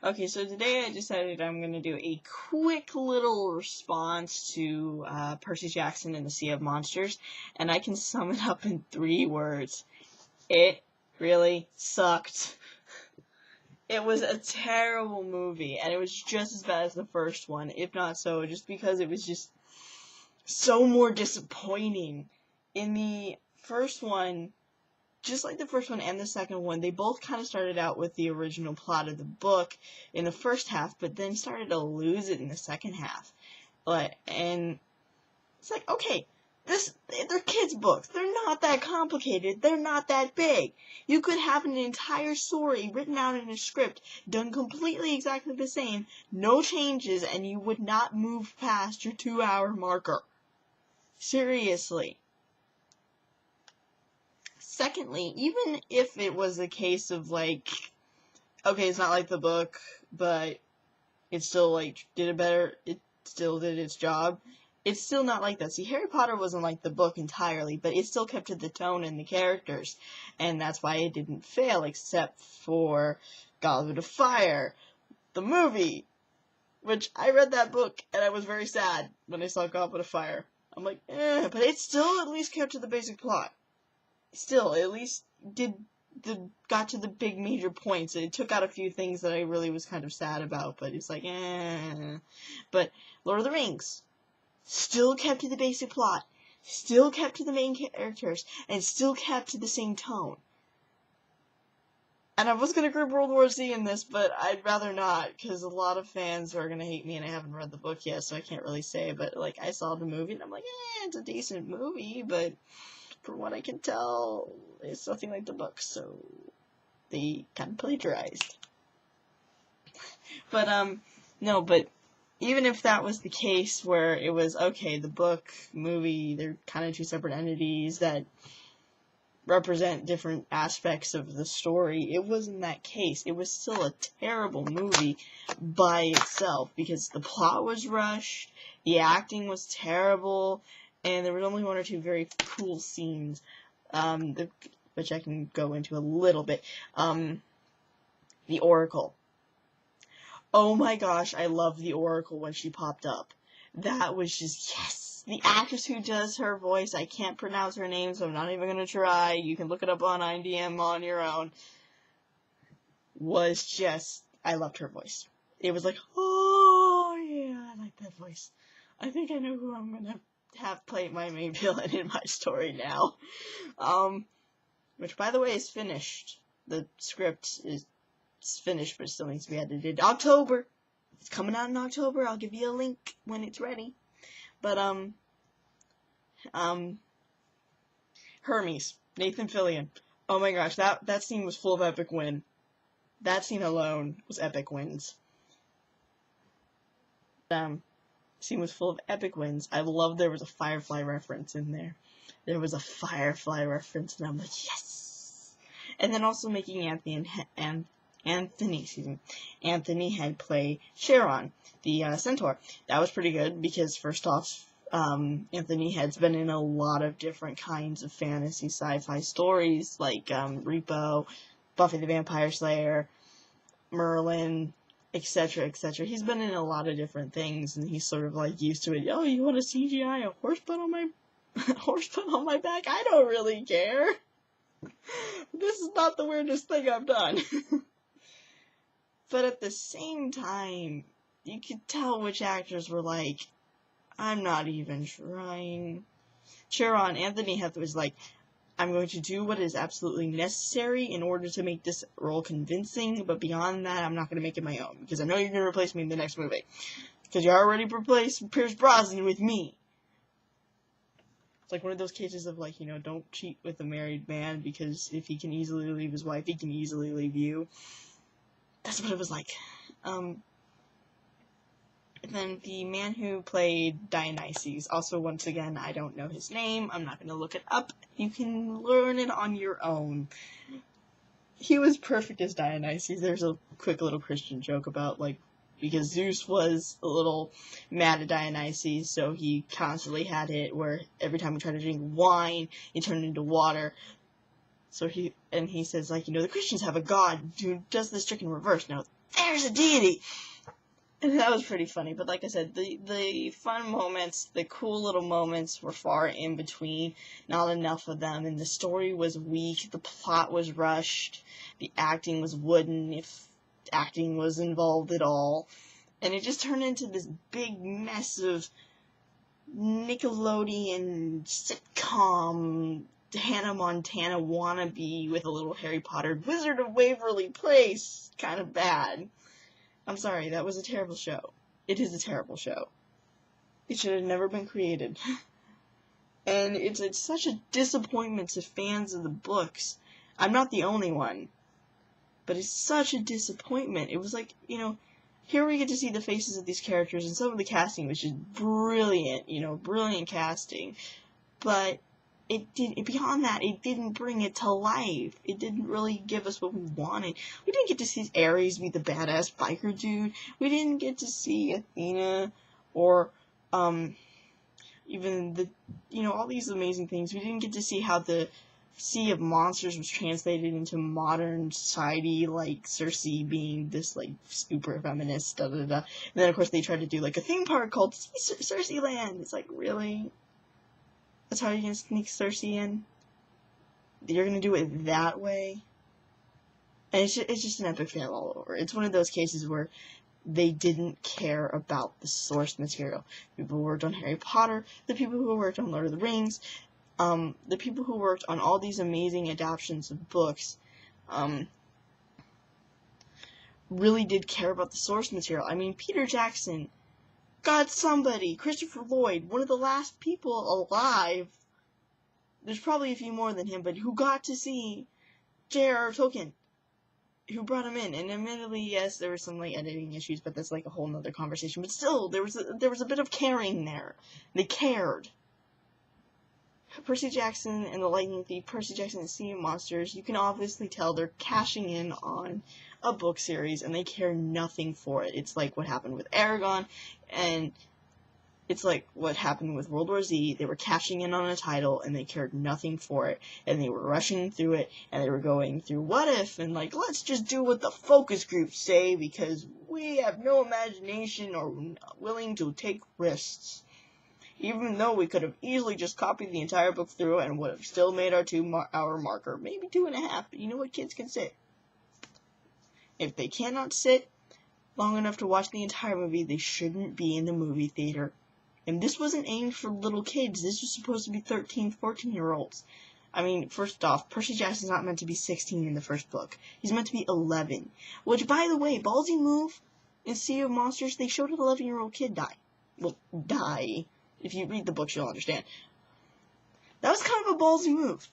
Okay, so today I decided I'm going to do a quick little response to Percy Jackson and the Sea of Monsters, and I can sum it up in 3 words. It really sucked. It was a terrible movie, and it was just as bad as the first one, if not so, just because it was just so more disappointing. In the first one, just like the first one and the second one, they both kind of started out with the original plot of the book in the first half, but then started to lose it in the second half. And it's like, okay, they're kids' books. They're not that complicated. They're not that big. You could have an entire story written out in a script, done completely exactly the same, no changes, and you would not move past your 2-hour marker. Seriously. Secondly, even if it was a case of, like, okay, it's not like the book, but it still, like, it still did its job, it's still not like that. See, Harry Potter wasn't like the book entirely, but it still kept to the tone and the characters, and that's why it didn't fail, except for Goblet of Fire, the movie, which I read that book, and I was very sad when I saw Goblet of Fire. I'm like, but it still at least kept to the basic plot. Still, at least got to the big major points. It took out a few things that I really was kind of sad about, but it's like, But Lord of the Rings still kept to the basic plot, still kept to the main characters, and still kept to the same tone. And I was gonna group World War Z in this, but I'd rather not, because a lot of fans are gonna hate me, and I haven't read the book yet, so I can't really say, but, like, I saw the movie, and I'm like, it's a decent movie, but from what I can tell, it's nothing like the book, so they kind of plagiarized. But, no, but even if that was the case where it was, okay, the book, movie, they're kind of 2 separate entities that represent different aspects of the story, it wasn't that case. It was still a terrible movie by itself, because the plot was rushed, the acting was terrible, and there was only 1 or 2 very cool scenes, which I can go into a little bit. The Oracle. Oh my gosh, I loved the Oracle when she popped up. That was just, yes! The actress who does her voice, I can't pronounce her name, so I'm not even gonna try. You can look it up on IMDb on your own. Was just, I loved her voice. It was like, oh yeah, I like that voice. I think I know who I'm gonna have play my main villain in my story now. Which, by the way, is finished. The script is finished, but it still needs to be edited. October! It's coming out in October. I'll give you a link when it's ready. But, Hermes. Nathan Fillion. Oh my gosh, that scene was full of epic win. That scene alone was epic wins. Scene was full of epic wins. I love there was a Firefly reference in there. There was a Firefly reference, and I'm like, yes! And then also making Anthony Head play Charon, the centaur. That was pretty good, because first off, Anthony Head's been in a lot of different kinds of fantasy sci-fi stories, like Reveiw, Buffy the Vampire Slayer, Merlin, etc., etc. He's been in a lot of different things, and he's sort of like used to it. Oh, you want to CGI a horse put on my back? I don't really care. This is not the weirdest thing I've done. But at the same time, you could tell which actors were like, I'm not even trying. Charon, Anthony Head was like, I'm going to do what is absolutely necessary in order to make this role convincing, but beyond that, I'm not going to make it my own, because I know you're going to replace me in the next movie. Because you already replaced Pierce Brosnan with me. It's like one of those cases of, like, don't cheat with a married man, because if he can easily leave his wife, he can easily leave you. That's what it was like. And then the man who played Dionysus, also once again, I don't know his name, I'm not going to look it up, you can learn it on your own. He was perfect as Dionysus. There's a quick little Christian joke about, like, because Zeus was a little mad at Dionysus, so he constantly had it where every time he tried to drink wine, it turned into water. So he says, like, the Christians have a god who does this trick in reverse. Now, there's a deity. And that was pretty funny, but like I said, the fun moments, the cool little moments were far in between, not enough of them, and the story was weak, the plot was rushed, the acting was wooden, if acting was involved at all, and it just turned into this big mess of Nickelodeon sitcom Hannah Montana wannabe with a little Harry Potter Wizard of Waverly Place kind of bad. I'm sorry, that was a terrible show. It is a terrible show. It should have never been created. And it's such a disappointment to fans of the books. I'm not the only one. But it's such a disappointment. It was like, here we get to see the faces of these characters, and some of the casting was just brilliant, brilliant casting. But beyond that, it didn't bring it to life. It didn't really give us what we wanted. We didn't get to see Ares be the badass biker dude. We didn't get to see Athena or, even all these amazing things. We didn't get to see how the Sea of Monsters was translated into modern society, like Percy being this, super feminist, And then, of course, they tried to do, a theme park called Cersei Land. It's like, really? That's how you're gonna sneak Cersei in? You're gonna do it that way? And it's just an epic fail all over. It's one of those cases where they didn't care about the source material. People who worked on Harry Potter, the people who worked on Lord of the Rings, the people who worked on all these amazing adaptations of books, really did care about the source material. I mean, Peter Jackson got somebody, Christopher Lloyd, one of the last people alive, there's probably a few more than him, but who got to see J.R.R. Tolkien, who brought him in. And admittedly, yes, there were some editing issues, but that's a whole nother conversation. But still, there was a bit of caring there. They cared. Percy Jackson and the Lightning Thief, Percy Jackson and the Sea of Monsters, you can obviously tell they're cashing in on a book series, and they care nothing for it. It's like what happened with Aragon, and it's like what happened with World War Z. They were cashing in on a title, and they cared nothing for it, and they were rushing through it, and they were going through what if, and let's just do what the focus groups say, because we have no imagination or willing to take risks. Even though we could have easily just copied the entire book through and would have still made our 2-hour marker, maybe 2.5, but you know what, kids can sit. If they cannot sit long enough to watch the entire movie, they shouldn't be in the movie theater. And this wasn't aimed for little kids. This was supposed to be 13, 14-year-olds. I mean, first off, Percy Jackson's not meant to be 16 in the first book. He's meant to be 11. Which, by the way, ballsy move in Sea of Monsters, they showed an 11-year-old kid die. Well, die. If you read the books, you'll understand. That was kind of a ballsy move.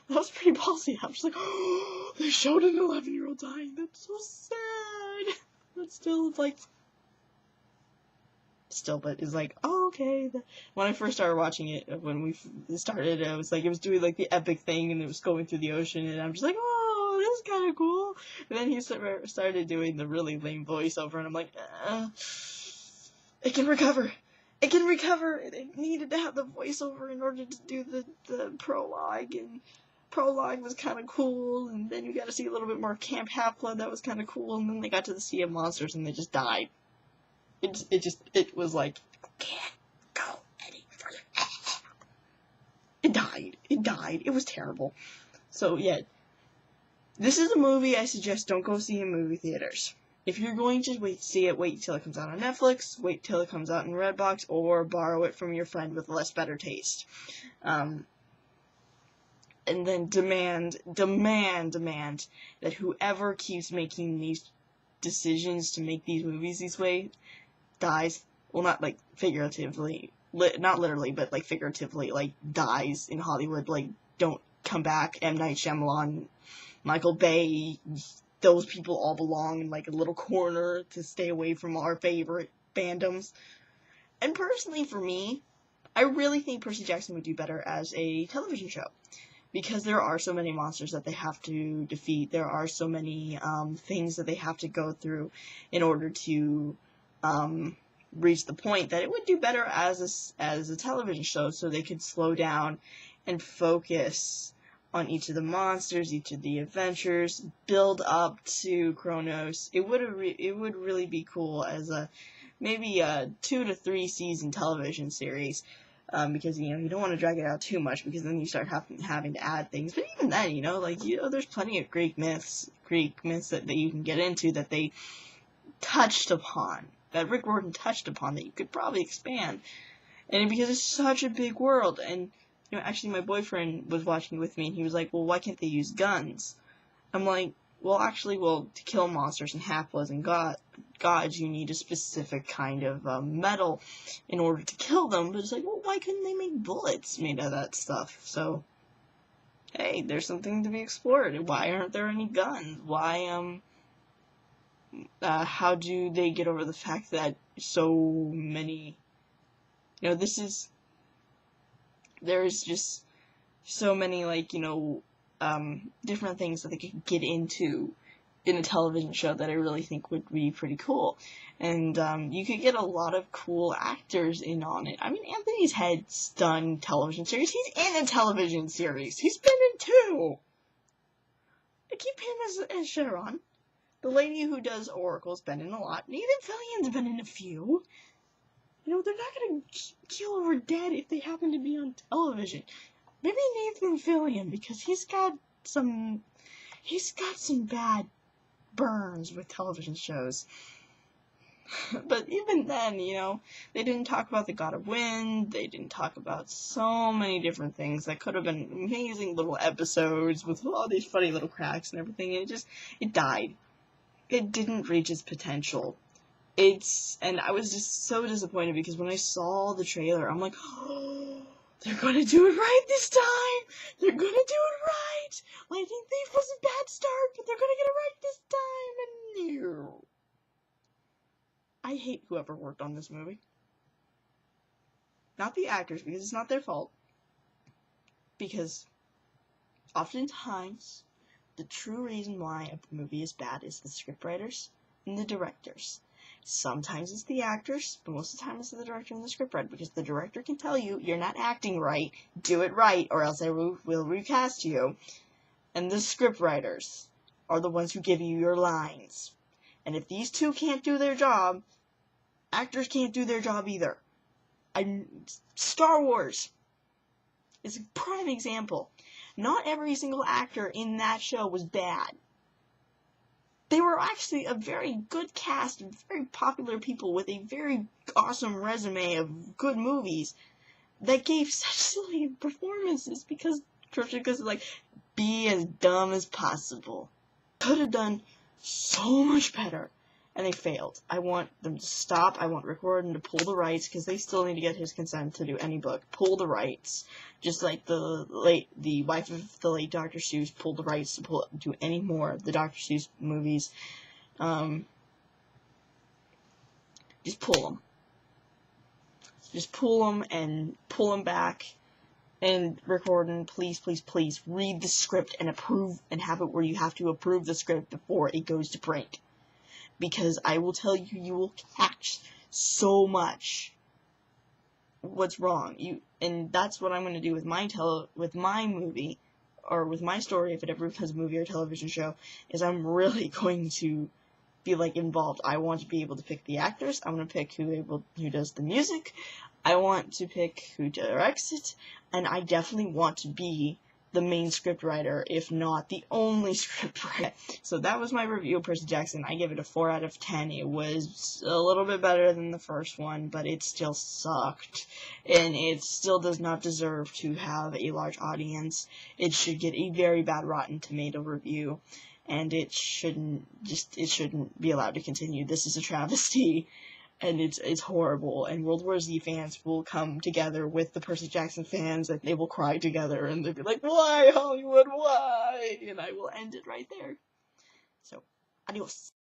That was pretty ballsy. I'm just like, oh, they showed an 11-year-old dying. That's so sad. But still, but it's like, oh, okay. When I first started watching it, when we started, it was it was doing the epic thing, and it was going through the ocean, and I'm just like, oh, this is kind of cool. And then he started doing the really lame voiceover, and I'm like, it can recover. It can recover. It needed to have the voiceover in order to do the prologue, and prologue was kind of cool, and then you got to see a little bit more of Camp Half-Blood. That was kind of cool, and then they got to the Sea of Monsters, and they just died. It was can't go any further. It died. It was terrible. So, yeah. This is a movie I suggest don't go see in movie theaters. If you're going to wait till it comes out on Netflix, wait till it comes out in Redbox, or borrow it from your friend with better taste. And then demand that whoever keeps making these decisions to make these movies this way dies. Well, not figuratively, not literally, but figuratively, dies in Hollywood. Don't come back. M. Night Shyamalan, Michael Bay, those people all belong in a little corner to stay away from our favorite fandoms. And personally, for me, I really think Percy Jackson would do better as a television show, because there are so many monsters that they have to defeat. There are so many things that they have to go through in order to reach the point that it would do better as a television show, so they could slow down and focus on each of the monsters, each of the adventures, build up to Kronos. It would really be cool as maybe a 2 to 3 season television series. Because, you don't want to drag it out too much, because then you start having to add things. But even then, there's plenty of Greek myths that you can get into that they touched upon, that Rick Riordan touched upon, that you could probably expand. And because it's such a big world, and, actually my boyfriend was watching with me, and he was like, well, why can't they use guns? I'm like, well, to kill monsters and half-bloods and gods, you need a specific kind of metal in order to kill them. But it's like, well, why couldn't they make bullets made of that stuff? So, hey, there's something to be explored. Why aren't there any guns? Why, how do they get over the fact that so many, there's just so many, different things that they could get into in a television show that I really think would be pretty cool. And you could get a lot of cool actors in on it. I mean, Anthony Head's done television series. He's in a television series. He's been in 2. I keep him as Sharon. The lady who does Oracle's been in a lot. Nathan Fillion's been in a few. They're not going to kill over dead if they happen to be on television. Maybe Nathan Fillion, because he's got some bad burns with television shows. But even then, they didn't talk about the God of Wind. They didn't talk about so many different things that could have been amazing little episodes with all these funny little cracks and everything. And it died. It didn't reach its potential. And I was just so disappointed, because when I saw the trailer, I'm like, oh, they're gonna do it right this time! They're gonna do it right! Lightning Thief was a bad start, but they're gonna get it right this time, and no. I hate whoever worked on this movie. Not the actors, because it's not their fault. Because oftentimes, the true reason why a movie is bad is the scriptwriters and the directors. Sometimes it's the actors, but most of the time it's the director and the scriptwriter, because the director can tell you, you're not acting right, do it right, or else I will recast you. And the scriptwriters are the ones who give you your lines. And if these two can't do their job, actors can't do their job either. Star Wars is a prime example. Not every single actor in that show was bad. They were actually a very good cast of very popular people with a very awesome resume of good movies that gave such silly performances because be as dumb as possible. Could have done so much better, and they failed. I want them to stop. I want Rick Riordan to pull the rights, because they still need to get his consent to do any book. Pull the rights. Just like the wife of the late Dr. Seuss pulled the rights to do any more of the Dr. Seuss movies. Just pull them. Just pull them and pull them back. And Rick Riordan, please, please, please read the script and approve, and have it where you have to approve the script before it goes to print. Because I will tell you, you will catch so much what's wrong. And that's what I'm going to do with my movie, or with my story, if it ever becomes a movie or television show, is I'm really going to be involved. I want to be able to pick the actors. I'm going to pick who does the music. I want to pick who directs it, and I definitely want to be the main scriptwriter, if not the only scriptwriter. So that was my review of Percy Jackson. I gave it a 4 out of 10. It was a little bit better than the first one, but it still sucked. And it still does not deserve to have a large audience. It should get a very bad Rotten Tomato review. And it shouldn't be allowed to continue. This is a travesty. And it's horrible, and World War Z fans will come together with the Percy Jackson fans, and they will cry together, and they'll be like, why, Hollywood, why? And I will end it right there. So, adios.